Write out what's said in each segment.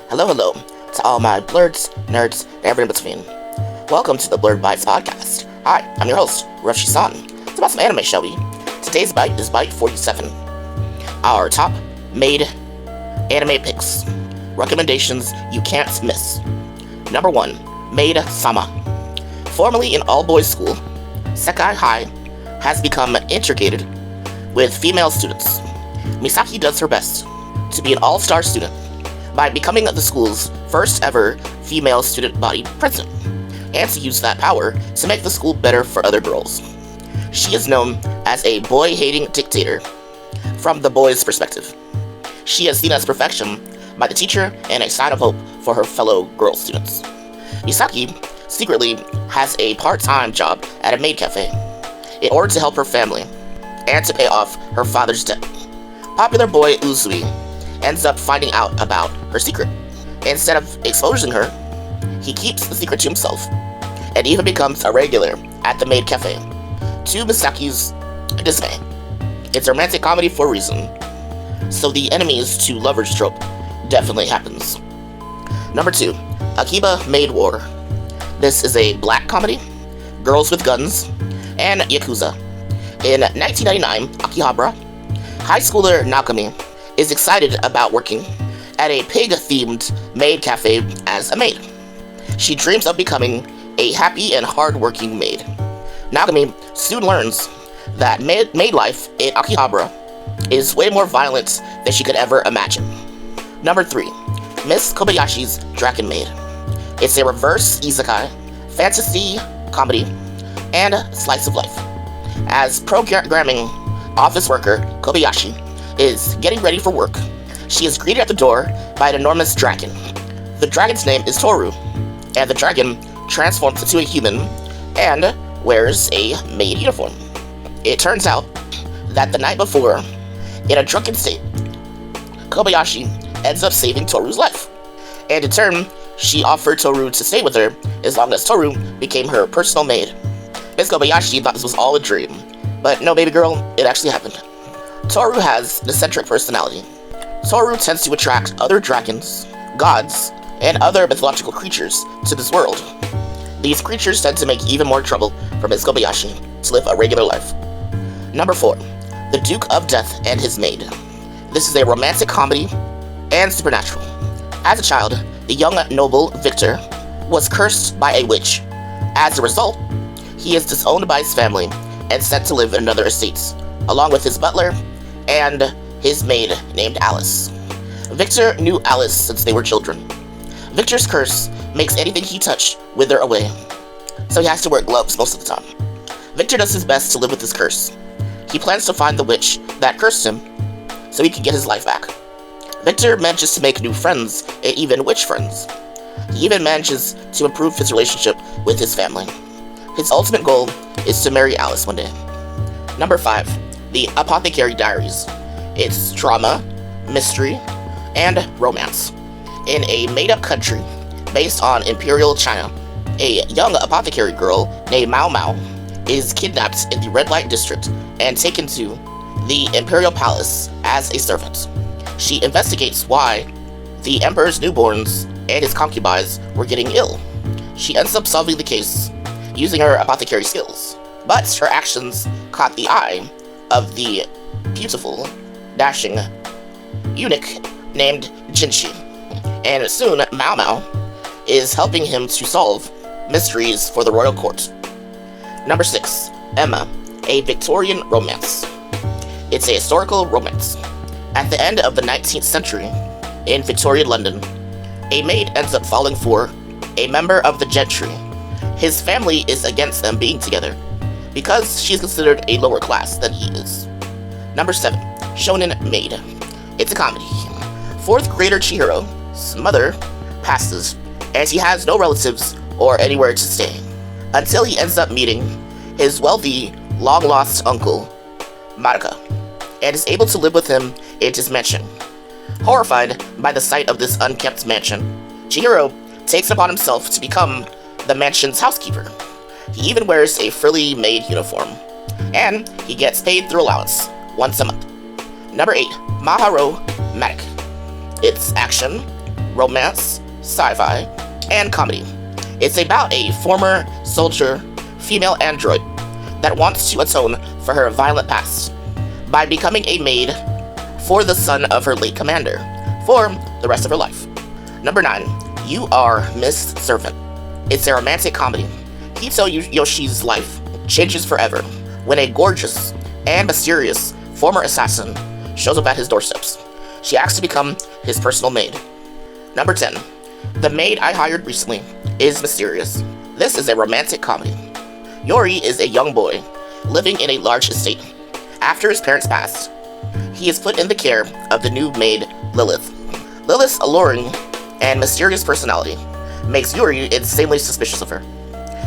Hello, hello to all my Blerds, nerds, and everything in between. Welcome to the Blerd Bites podcast. Hi, I'm your host, Rochie-san. It's about some anime, shall we? Today's bite is bite 47. Our top Maid anime picks. Recommendations you can't miss. Number 1, Maid-sama. Formerly an all-boys school, Sekai High has become integrated with female students. Misaki does her best to be an all-star student by becoming the school's first ever female student body president, and to use that power to make the school better for other girls. She is known as a boy-hating dictator from the boys' perspective. She is seen as perfection by the teacher and a sign of hope for her fellow girl students. Misaki secretly has a part-time job at a maid cafe in order to help her family and to pay off her father's debt. Popular boy Uzui ends up finding out about her secret. Instead of exposing her, he keeps the secret to himself and even becomes a regular at the maid cafe, to Misaki's dismay. It's a romantic comedy for a reason, so the enemies to lovers trope definitely happens. Number 2, Akiba Maid War. This is a black comedy, girls with guns, and Yakuza. In 1999, Akihabara, high schooler Naokami is excited about working at a pig-themed maid cafe as a maid. She dreams of becoming a happy and hard-working maid. Naokami soon learns that maid life in Akihabara is way more violent than she could ever imagine. Number 3, Miss Kobayashi's Dragon Maid. It's a reverse isekai, fantasy, comedy, and slice of life. As programming office worker Kobayashi is getting ready for work, she is greeted at the door by an enormous dragon. The dragon's name is Toru, and the dragon transforms into a human and wears a maid uniform. It turns out that the night before, in a drunken state, Kobayashi ends up saving Toru's life, and in turn, she offered Toru to stay with her as long as Toru became her personal maid. Miss Kobayashi thought this was all a dream, but no, baby girl, it actually happened. Toru has an eccentric personality. Toru tends to attract other dragons, gods, and other mythological creatures to this world. These creatures tend to make even more trouble for Ms. Kobayashi to live a regular life. Number 4, The Duke of Death and His Maid. This is a romantic comedy and supernatural. As a child, the young noble Victor was cursed by a witch. As a result, he is disowned by his family and sent to live in another estate, along with his butler and his maid named Alice. Victor knew Alice since they were children. Victor's curse makes anything he touched wither away, so he has to wear gloves most of the time. Victor does his best to live with his curse. He plans to find the witch that cursed him so he can get his life back. Victor manages to make new friends and even witch friends. He even manages to improve his relationship with his family. His ultimate goal is to marry Alice one day. Number 5, The Apothecary Diaries. It's drama, mystery, and romance. In a made-up country based on Imperial China, a young apothecary girl named Mao Mao is kidnapped in the Red Light District and taken to the Imperial Palace as a servant. She investigates why the Emperor's newborns and his concubines were getting ill. She ends up solving the case using her apothecary skills, but her actions caught the eye of the beautiful, dashing eunuch named Jinshi, and soon Mao Mao is helping him to solve mysteries for the royal court. Number 6, Emma, a Victorian romance. It's a historical romance. At the end of the 19th century, in Victorian London, a maid ends up falling for a member of the gentry. His family is against them being together because she is considered a lower class than he is. Number 7, Shonen Maid. It's a comedy. 4th grader Chihiro's mother passes, and he has no relatives or anywhere to stay, until he ends up meeting his wealthy, long-lost uncle, Maruka, and is able to live with him in his mansion. Horrified by the sight of this unkempt mansion, Chihiro takes upon himself to become the mansion's housekeeper. He even wears a frilly maid uniform, and he gets paid through allowance once a month. Number 8, Maharo Matic. It's action, romance, sci-fi, and comedy. It's about a former soldier, female android, that wants to atone for her violent past by becoming a maid for the son of her late commander for the rest of her life. Number 9, You Are Miss Servant. It's a romantic comedy. Hito Yoshi's life changes forever when a gorgeous and mysterious former assassin shows up at his doorsteps. She asks to become his personal maid. Number 10, The Maid I Hired Recently is Mysterious. This is a romantic comedy. Yori is a young boy living in a large estate. After his parents passed, he is put in the care of the new maid, Lilith. Lilith's alluring and mysterious personality makes Yuri insanely suspicious of her.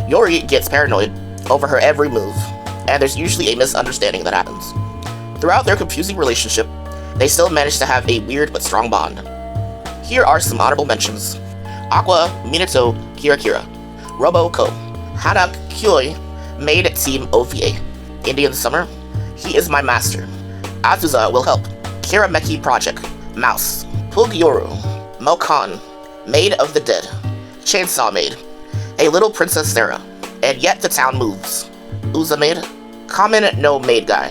Yuri gets paranoid over her every move, and there's usually a misunderstanding that happens. Throughout their confusing relationship, they still manage to have a weird but strong bond. Here are some honorable mentions. Aqua Minato Kirakira, Robo Ko, Hanak Kyoi, Maid Team OVA, Indian Summer, He Is My Master, Azusa Will Help, Kirameki Project, Mouse, Pugyoru, Mokan, Maid of the Dead, Chainsaw Maid, A Little Princess Sarah, and Yet the Town Moves, Uza Maid, Kamen no Maid Guy.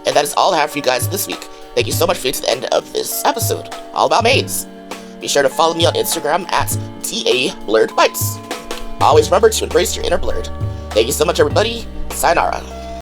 And that is all I have for you guys this week. Thank you so much for getting to the end of this episode, all about maids. Be sure to follow me on Instagram at DABlerdBites. Always remember to embrace your inner blerd. Thank you so much, everybody. Sayonara.